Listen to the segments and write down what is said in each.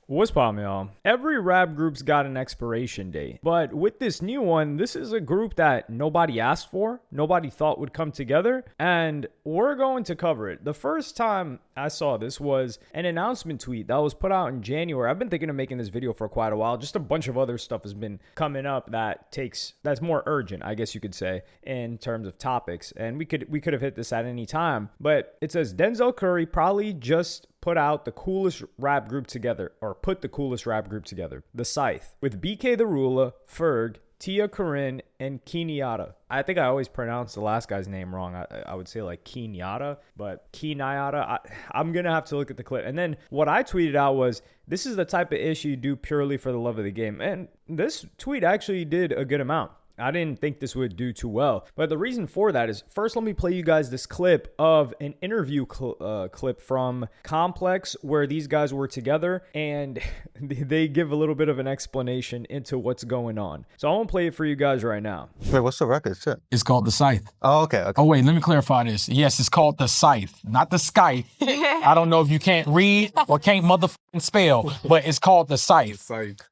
What's poppin', y'all? Every rap group's got an expiration date, but with this new one, this is a group that nobody asked for, nobody thought would come together, and we're going to cover it. The first time I saw this was an announcement tweet that was put out in January. I've been thinking of making this video for quite a while. Just a bunch of other stuff has been coming up that's more urgent, I guess you could say, in terms of topics, and we could have hit this at any time. But it says Denzel Curry probably just put out the coolest rap group together, or put the coolest rap group together, the Scythe, with BK the Ruler, Ferg, Tia Corinne, and Kenyatta. I think I always pronounce the last guy's name wrong. I would say like Kenyatta, but Kenyatta. I'm going to have to look at the clip. And then what I tweeted out was, this is the type of issue you do purely for the love of the game. And this tweet actually did a good amount. I didn't think this would do too well. But the reason for that is, first, let me play you guys this clip of an interview clip from Complex where these guys were together, and they give a little bit of an explanation into what's going on. So I won't play it for you guys right now. Wait, what's the record? Shit. It's called the Scythe. Oh, okay. Oh, wait, let me clarify this. Yes, it's called the Scythe, not the Scythe. I don't know if you can't read or can't motherfucking spell, but it's called the Scythe.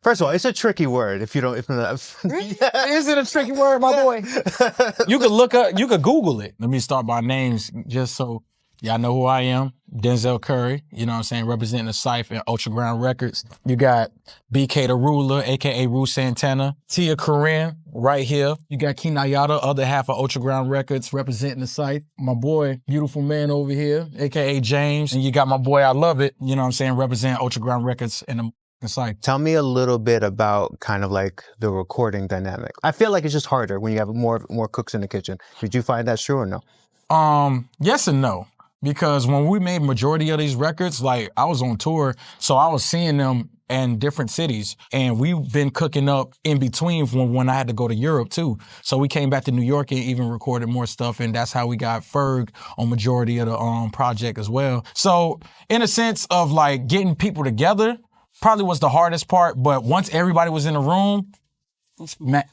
First of all, it's a tricky word if you don't, Is it a tricky word, my boy? You could Google it. Let me start by names just so y'all know who I am. Denzel Curry, you know what I'm saying, representing the Scythe and Ultra Ground Records. You got BK the Ruler, aka Ru Santana. Tia Corinne, right here. You got Kenyatta, other half of Ultra Ground Records, representing the Scythe. My boy, beautiful man over here, aka James. And you got my boy, I Love It, you know what I'm saying, representing Ultra Ground Records and the Scythe. Tell me a little bit about kind of like the recording dynamic. I feel like it's just harder when you have more cooks in the kitchen. Did you find that's true or no? Yes and no. Because when we made majority of these records, like I was on tour, so I was seeing them in different cities, and we've been cooking up in between when I had to go to Europe too. So we came back to New York and even recorded more stuff, and that's how we got Ferg on majority of the project as well. So in a sense of like getting people together, probably was the hardest part, but once everybody was in the room,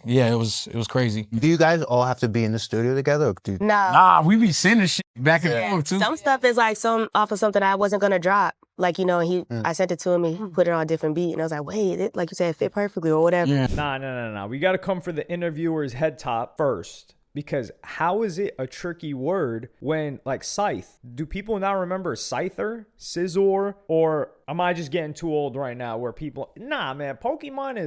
yeah, it was crazy. Do you guys all have to be in the studio together? Or Nah, we be sending shit back and forth too. Some stuff is like off of something I wasn't gonna drop. Like, you know, I sent it to him and he put it on a different beat, and I was like, wait, it, like you said, it fit perfectly or whatever. Yeah. Nah. We gotta come for the interviewer's head top first. Because how is it a tricky word when, like, Scythe? Do people now remember Scyther, Scizor, or am I just getting too old right now where people... Nah, man, Pokemon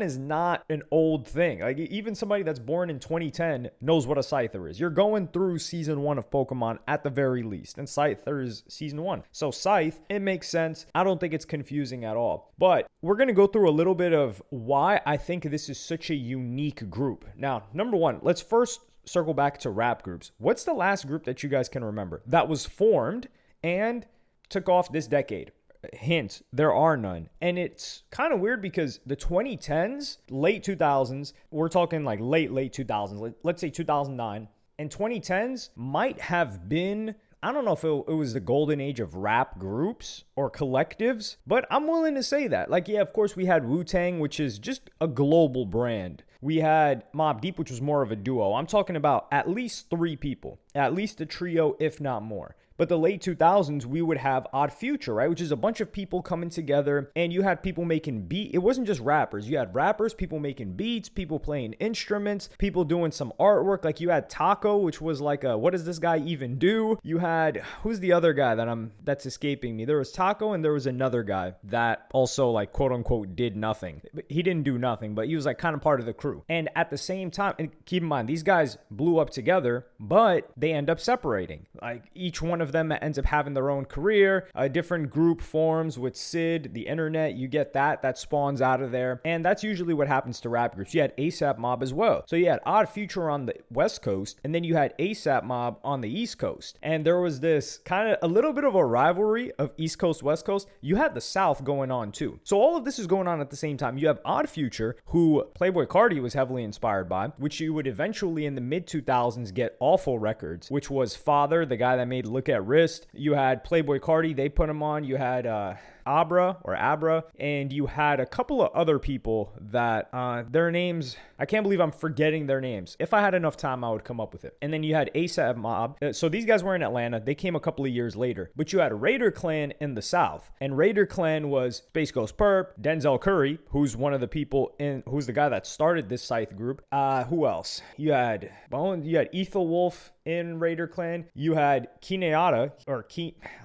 is not an old thing. Like, even somebody that's born in 2010 knows what a Scyther is. You're going through season 1 of Pokemon at the very least, and Scyther is season 1. So Scythe, it makes sense. I don't think it's confusing at all. But we're going to go through a little bit of why I think this is such a unique group. Now, number one, let's first circle back to rap groups. What's the last group that you guys can remember that was formed and took off this decade? Hint, there are none. And it's kind of weird because the 2010s, late 2000s, we're talking like late 2000s, let's say 2009, and 2010s might have been... I don't know if it was the golden age of rap groups or collectives, but I'm willing to say that. Like, yeah, of course, we had Wu-Tang, which is just a global brand. We had Mobb Deep, which was more of a duo. I'm talking about at least 3 people, at least a trio, if not more. But the late 2000s, we would have Odd Future, right? Which is a bunch of people coming together, and you had people making beats. It wasn't just rappers. You had rappers, people making beats, people playing instruments, people doing some artwork. Like you had Taco, which was like a, what does this guy even do? You had, who's the other guy that's escaping me? There was Taco, and there was another guy that also, like, quote unquote, did nothing. He didn't do nothing, but he was like kind of part of the crew. And at the same time, and keep in mind, these guys blew up together, but they end up separating. Like each one of them ends up having their own career. A different group forms with Sid, the internet. You get that spawns out of there. And that's usually what happens to rap groups. You had ASAP Mob as well. So you had Odd Future on the West Coast, and then you had ASAP Mob on the East Coast. And there was this kind of a little bit of a rivalry of East Coast, West Coast. You had the South going on too. So all of this is going on at the same time. You have Odd Future, who Playboi Carti was heavily inspired by, which you would eventually in the mid 2000s get Awful Records, which was Father, the guy that made Look at Wrist. You had Playboi Carti, they put him on. You had Abra, and you had a couple of other people that their names, I can't believe I'm forgetting their names. If I had enough time, I would come up with it. And then you had ASAP Mob. So these guys were in Atlanta. They came a couple of years later. But you had Raider Clan in the South. And Raider Clan was Space Ghost Perp, Denzel Curry, who's one of the people who's the guy that started this Scythe group. Who else? You had Ethel Wolf in Raider Clan. You had Kineata,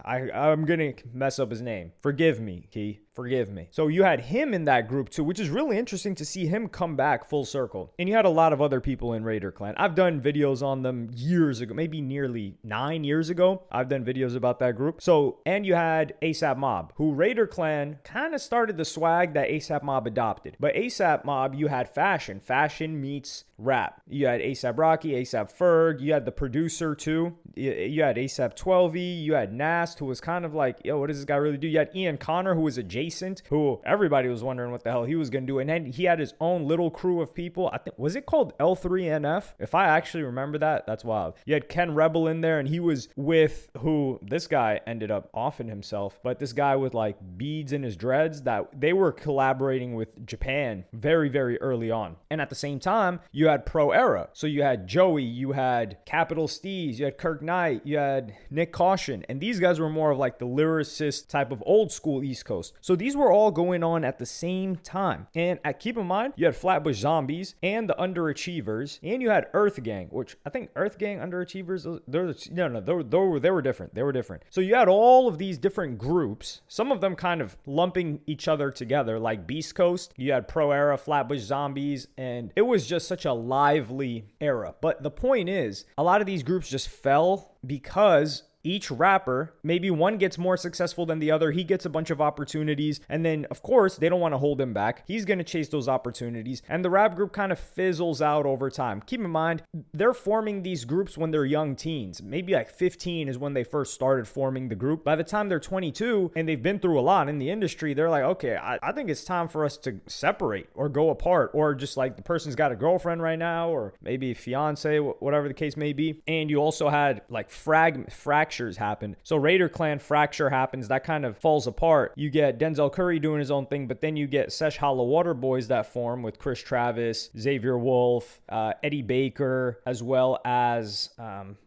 I'm gonna mess up his name. Forgive me, Key. Forgive me. So you had him in that group too, which is really interesting to see him come back full circle. And you had a lot of other people in Raider Clan. I've done videos on them years ago, maybe nearly 9 years ago. I've done videos about that group. So, and you had ASAP Mob, who Raider Clan kind of started the swag that ASAP Mob adopted. But ASAP Mob, you had fashion. Fashion meets rap. You had ASAP Rocky, ASAP Ferg. You had the producer too. You had ASAP 12E. You had Nast, who was kind of like, yo, what does this guy really do? You had Ian Connor, who was adjacent, who everybody was wondering what the hell he was going to do. And then he had his own little crew of people. I think, was it called L3NF? If I actually remember that, that's wild. You had Ken Rebel in there, and he was with who this guy ended up offing himself, but this guy with like beads in his dreads, that they were collaborating with Japan very, very early on. And at the same time, you had Pro Era. So you had Joey, you had Capital Steez, you had Kirk Knight, you had Nick Caution, and these guys were more of like the lyricist type of old school East Coast. So these were all going on at the same time. And keep in mind, you had Flatbush Zombies and the Underachievers, and you had Earth Gang, which I think Earth Gang, Underachievers, they were different. They were different. So you had all of these different groups, some of them kind of lumping each other together, like Beast Coast. You had Pro Era, Flatbush Zombies, and it was just such a lively era. But the point is, a lot of these groups just fell because each rapper, maybe one gets more successful than the other. He gets a bunch of opportunities. And then, of course, they don't want to hold him back. He's going to chase those opportunities. And the rap group kind of fizzles out over time. Keep in mind, they're forming these groups when they're young teens. Maybe like 15 is when they first started forming the group. By the time they're 22 and they've been through a lot in the industry, they're like, okay, I think it's time for us to separate or go apart, or just like the person's got a girlfriend right now, or maybe a fiance, whatever the case may be. And you also had like fractures happen. So Raider Clan fracture happens, that kind of falls apart. You get Denzel Curry doing his own thing, but then you get Sesh Hollow Water Boys that form with Chris Travis, Xavier Wolf, Eddie Baker, as well as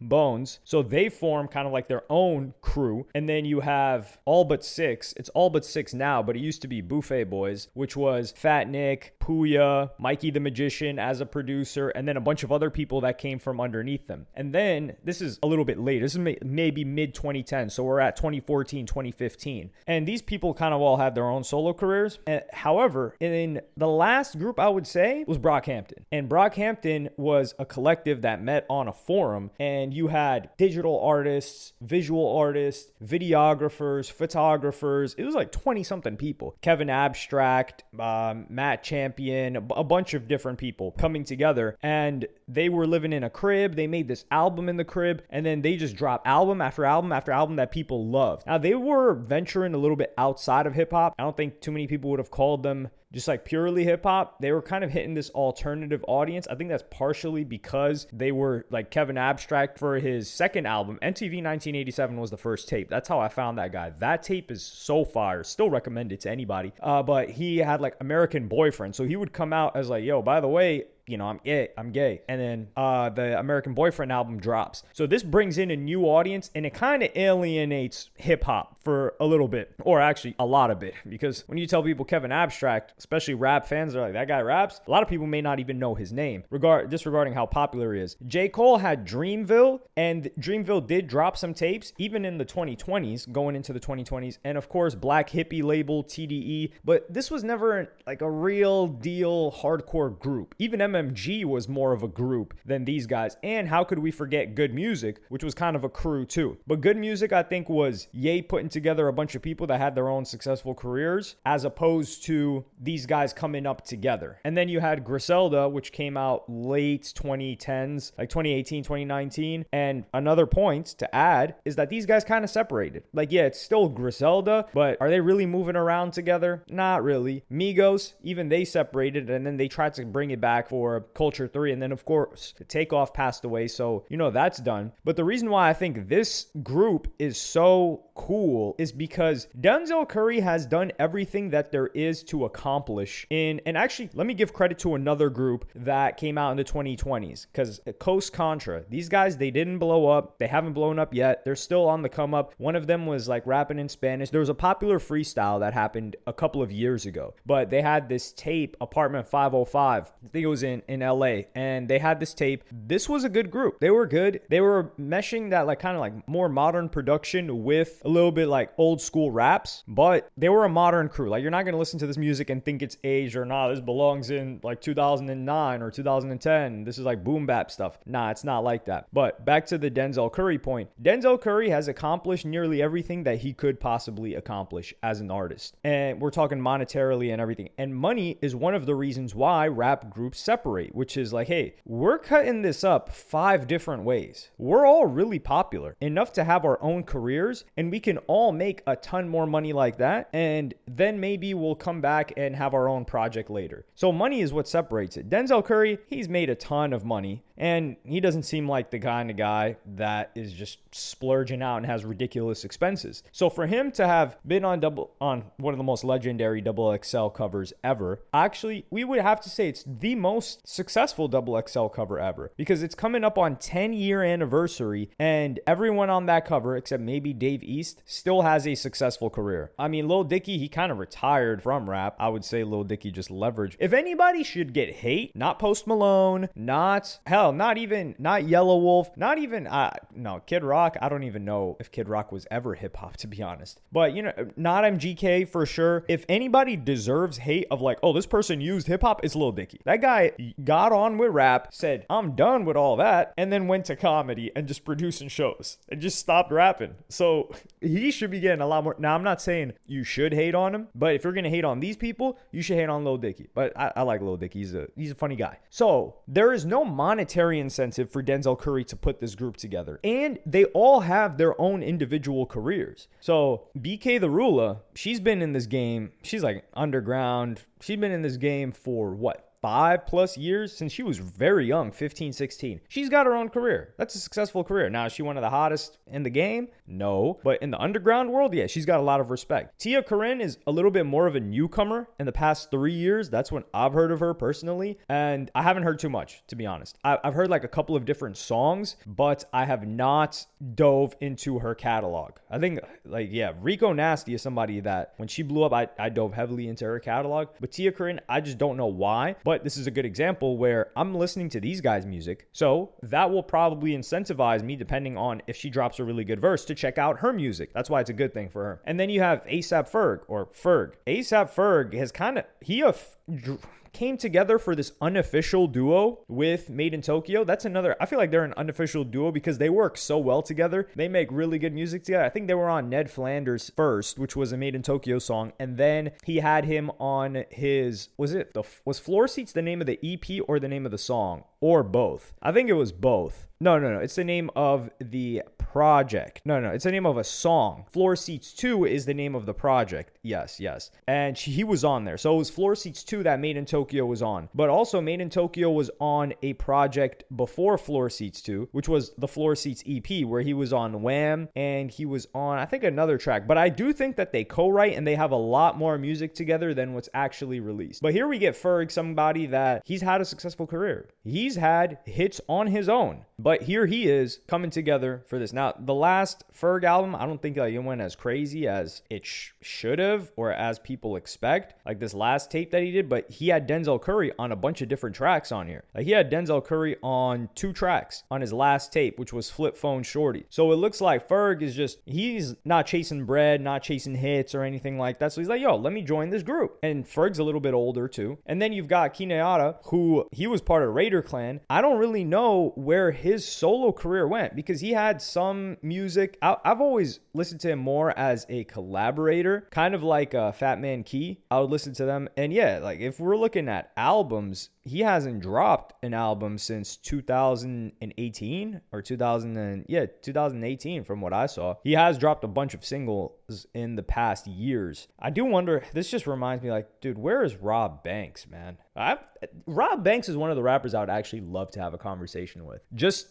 Bones. So they form kind of like their own crew. And then you have All But Six. It's All But Six now, but it used to be Buffet Boys, which was Fat Nick, Puya, Mikey the Magician as a producer, and then a bunch of other people that came from underneath them. And then this is a little bit later. This is maybe mid 2010. So we're at 2014, 2015. And these people kind of all had their own solo careers. However, in the last group, I would say, was Brockhampton. And Brockhampton was a collective that met on a forum. And you had digital artists, visual artists, videographers, photographers. It was like 20 something people. Kevin Abstract, Matt Champion, a bunch of different people coming together. And they were living in a crib. They made this album in the crib. And then they just dropped album after album after album that people loved. Now, they were venturing a little bit outside of hip hop. I don't think too many people would have called them just like purely hip hop. They were kind of hitting this alternative audience. I think that's partially because they were like Kevin Abstract for his second album. MTV 1987 was the first tape. That's how I found that guy. That tape is so fire. Still recommend it to anybody. But he had like American Boyfriend. So he would come out as like, yo, by the way, you know, I'm gay. And then the American Boyfriend album drops. So this brings in a new audience, and it kind of alienates hip hop for a little bit, or actually a lot of it. Because when you tell people Kevin Abstract, especially rap fans, they're like, that guy raps. A lot of people may not even know his name, disregarding how popular he is. J. Cole had Dreamville, and Dreamville did drop some tapes, even in the 2020s, going into the 2020s. And of course, Black Hippie label, TDE. But this was never like a real deal hardcore group. Even MMG was more of a group than these guys. And how could we forget Good Music, which was kind of a crew too. But Good Music, I think, was Ye putting together a bunch of people that had their own successful careers, as opposed to these guys coming up together. And then you had Griselda, which came out late 2010s, like 2018, 2019. And another point to add is that these guys kind of separated. Like, yeah, it's still Griselda, but are they really moving around together? Not really. Migos, even they separated, and then they tried to bring it back for for Culture 3. And then, of course, Takeoff passed away. So, that's done. But the reason why I think this group is so cool is because Denzel Curry has done everything that there is to accomplish and actually, let me give credit to another group that came out in the 2020s, because Coast Contra, these guys, they didn't blow up. They haven't blown up yet. They're still on the come up. One of them was like rapping in Spanish. There was a popular freestyle that happened a couple of years ago, but they had this tape, Apartment 505. I think it was in LA, and they had this tape. This was a good group. They were good. They were meshing that like kind of like more modern production with a little bit like old school raps, but they were a modern crew. Like, you're not going to listen to this music and think it's aged or nah, this belongs in like 2009 or 2010. This is like boom bap stuff. Nah, it's not like that. But back to the Denzel Curry point. Denzel Curry has accomplished nearly everything that he could possibly accomplish as an artist. And we're talking monetarily and everything. And money is one of the reasons why rap groups separate, which is like, hey, we're cutting this up 5 different ways. We're all really popular enough to have our own careers, and we can all make a ton more money like that. And then maybe we'll come back and have our own project later. So money is what separates it. Denzel Curry, he's made a ton of money, and he doesn't seem like the kind of guy that is just splurging out and has ridiculous expenses. So for him to have been on one of the most legendary XXL covers ever, actually, we would have to say it's the most successful XXL cover ever, because it's coming up on 10-year anniversary, and everyone on that cover, except maybe Dave East, still has a successsul career. I mean, Lil Dicky, he kind of retired from rap. I would say Lil Dicky just leveraged. If anybody should get hate, not Post Malone, not Yellow Wolf, not even Kid Rock. I don't even know if Kid Rock was ever hip hop, to be honest. But not MGK for sure. If anybody deserves hate of like, oh, this person used hip hop, it's Lil Dicky. That guy got on with rap, said, I'm done with all that, and then went to comedy and just producing shows and just stopped rapping. So he should be getting a lot more. Now, I'm not saying you should hate on him, but if you're gonna hate on these people, you should hate on Lil Dicky. But I like Lil Dicky. He's a funny guy. So there is no monetary incentive for Denzel Curry to put this group together, and they all have their own individual careers. So BK the Ruler, she's been in this game. She's like underground. She's been in this game for what? 5+ years, since she was very young, 15, 16. She's got her own career. That's a successful career. Now, is she one of the hottest in the game? No. But in the underground world, yeah, she's got a lot of respect. Tia Corinne is a little bit more of a newcomer in the past 3 years. That's when I've heard of her personally. And I haven't heard too much, to be honest. I've heard like a couple of different songs, but I have not dove into her catalog. I think Rico Nasty is somebody that when she blew up, I dove heavily into her catalog. But Tia Corinne, I just don't know why. But this is a good example where I'm listening to these guys' music. So that will probably incentivize me, depending on if she drops a really good verse, to check out her music. That's why it's a good thing for her. And then you have A$AP Ferg, or Ferg. A$AP Ferg has came together for this unofficial duo with Made in Tokyo. That's another, I feel like they're an unofficial duo because they work so well together. They make really good music together. I think they were on Ned Flanders first, which was a Made in Tokyo song. And then he had him on his, was Floor Seats the name of the EP or the name of the song? Or both? I think it was both. No. It's the name of the project. No. It's the name of a song. Floor Seats 2 is the name of the project. Yes. And he was on there. So it was Floor Seats 2 that Made in Tokyo was on. But also Made in Tokyo was on a project before Floor Seats 2, which was the Floor Seats EP, where he was on Wham! And he was on, I think, another track. But I do think that they co-write and they have a lot more music together than what's actually released. But here we get Ferg, somebody that he's had a successful career. He's had hits on his own. But here he is coming together for this. Now, the last Ferg album, I don't think it went as crazy as it should have or as people expect. Like this last tape that he did, but he had Denzel Curry on a bunch of different tracks on here. Like he had Denzel Curry on 2 tracks on his last tape, which was Flip Phone Shorty. So it looks like Ferg is he's not chasing bread, not chasing hits or anything like that. So he's like, yo, let me join this group. And Ferg's a little bit older too. And then you've got Kineata, who he was part of Raider Clan. I don't really know where his solo career went because he had some music. I've always listened to him more as a collaborator, kind of like Fat Man Key. I would listen to them. And yeah, like if we're looking at albums, he hasn't dropped an album since 2018 or 2018 from what I saw. He has dropped a bunch of singles in the past years. I do wonder, this just reminds me like, dude, where is Rob Banks, man? Rob Banks is one of the rappers I would actually love to have a conversation with. Just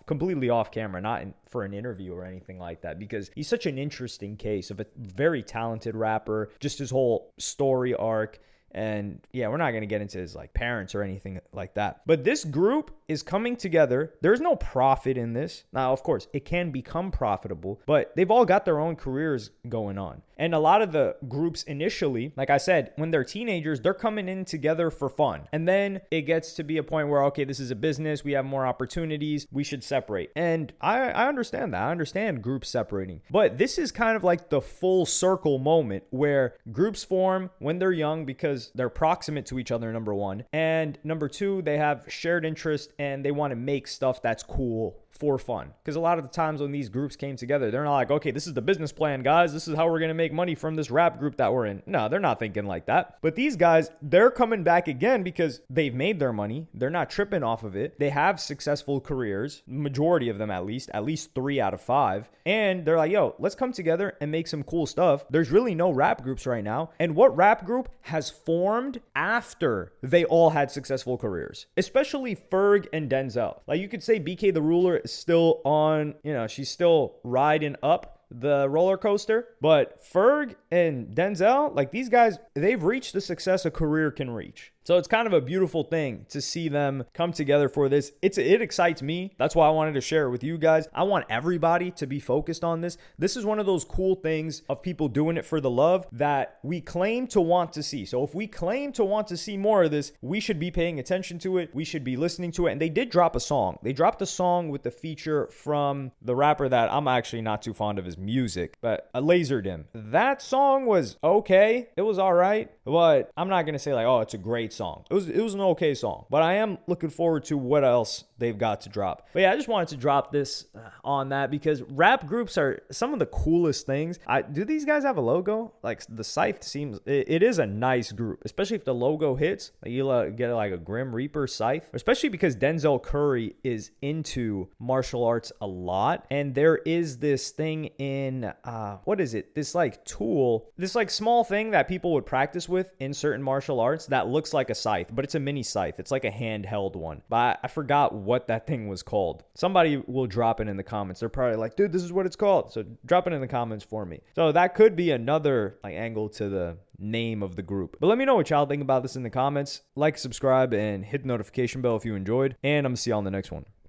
completely off camera, not for an interview or anything like that, because he's such an interesting case of a very talented rapper, just his whole story arc. And yeah, we're not going to get into his like parents or anything like that. But this group is coming together. There's no profit in this. Now, of course, it can become profitable, but they've all got their own careers going on. And a lot of the groups initially, like I said, when they're teenagers, they're coming in together for fun. And then it gets to be a point where, okay, this is a business. We have more opportunities. We should separate. And I understand that. I understand groups separating. But this is kind of like the full circle moment where groups form when they're young because they're proximate to each other, number one. And number two, they have shared interest and they want to make stuff that's cool for fun. Because a lot of the times when these groups came together, they're not like, okay, this is the business plan, guys. This is how we're going to make money from this rap group that we're in. No, they're not thinking like that. But these guys, they're coming back again because they've made their money. They're not tripping off of it. They have successful careers, majority of them at least 3 out of 5. And they're like, yo, let's come together and make some cool stuff. There's really no rap groups right now. And what rap group has formed after they all had successful careers? Especially Ferg and Denzel. Like you could say BK the Ruler is still on, she's still riding up the roller coaster, but Ferg and Denzel, like these guys, they've reached the success a career can reach. So it's kind of a beautiful thing to see them come together for this. It excites me. That's why I wanted to share it with you guys. I want everybody to be focused on this. This is one of those cool things of people doing it for the love that we claim to want to see. So if we claim to want to see more of this, we should be paying attention to it. We should be listening to it. And they did drop a song. They dropped a song with the feature from the rapper that I'm actually not too fond of his music, but Lasered Him. That song was okay. It was all right, but I'm not going to say like, oh, it's a great song. It was an okay song, but I am looking forward to what else they've got to drop. But yeah, I just wanted to drop this on that because rap groups are some of the coolest things. Do these guys have a logo? Like the Scythe seems, it is a nice group, especially if the logo hits. Like you get like a Grim Reaper Scythe, especially because Denzel Curry is into martial arts a lot. And there is this thing in, what is it? This like tool, this like small thing that people would practice with in certain martial arts that looks like a scythe, but it's a mini scythe. It's like a handheld one, but I forgot what that thing was called. Somebody will drop it in the comments. They're probably like, dude, this is what it's called. So drop it in the comments for me. So that could be another like angle to the name of the group. But let me know what y'all think about this in the comments. Like, subscribe, and hit the notification bell if you enjoyed. And I'm gonna see y'all in the next one.